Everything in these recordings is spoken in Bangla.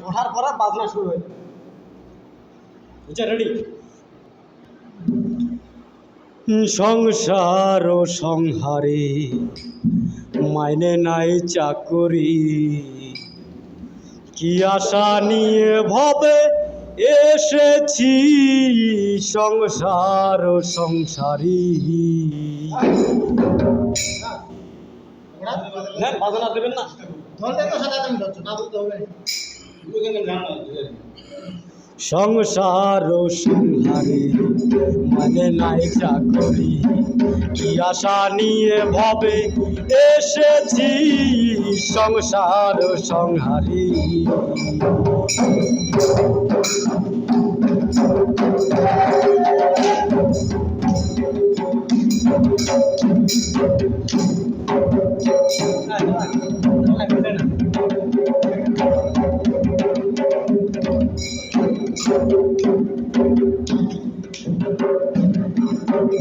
ওঠার পরে বাজনা শুরু হয়ে যাবে। বুঝছে? রেডি? সংসার ও সংহারে মাইনে নাই চাকরি, কি আশা নিয়ে ভবে এসেছি সংসার ও সংসারী। বাজনা দেবেন না? সংসার ও সংহারে মানে নাই চাকরি, কি আশা নিয়ে ভবে এসেছি সংসার ও সংহারী।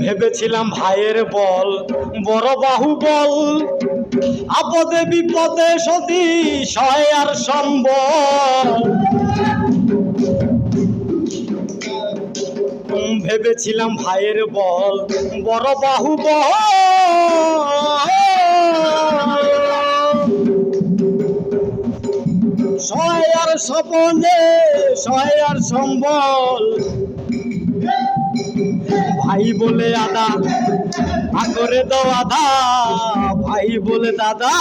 ভেবেছিলাম ভাইয়ের বল বড় বাহুবল, আপদে বিপদে সতী সহায় আর সম্বল। ভেবেছিলাম ভাইয়ের বল বড় বাহুবল, সহায় আর স্বপনে সহায় আর সম্বল। ভাই বলে আদা ভাগ করে দাও আধা, ভাই বলে দাদা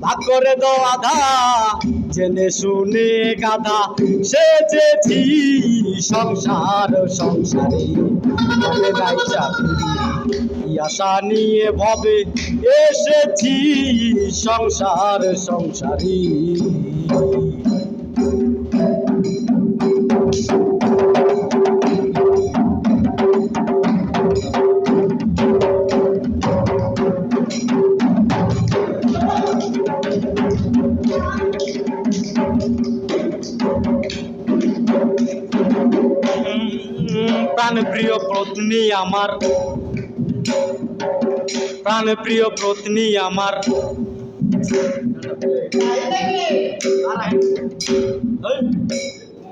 ভাগ করে দাও আধা, জেনে শুনে গাধা সেজেছি সংসার সংসারে মানে নাই চাকরি, কি আশা নিয়ে ভবে এসেছি সংসার সংসারী। প্রাণপ্রিয় পত্নী আমার, প্রাণপ্রিয় পত্নী আমার,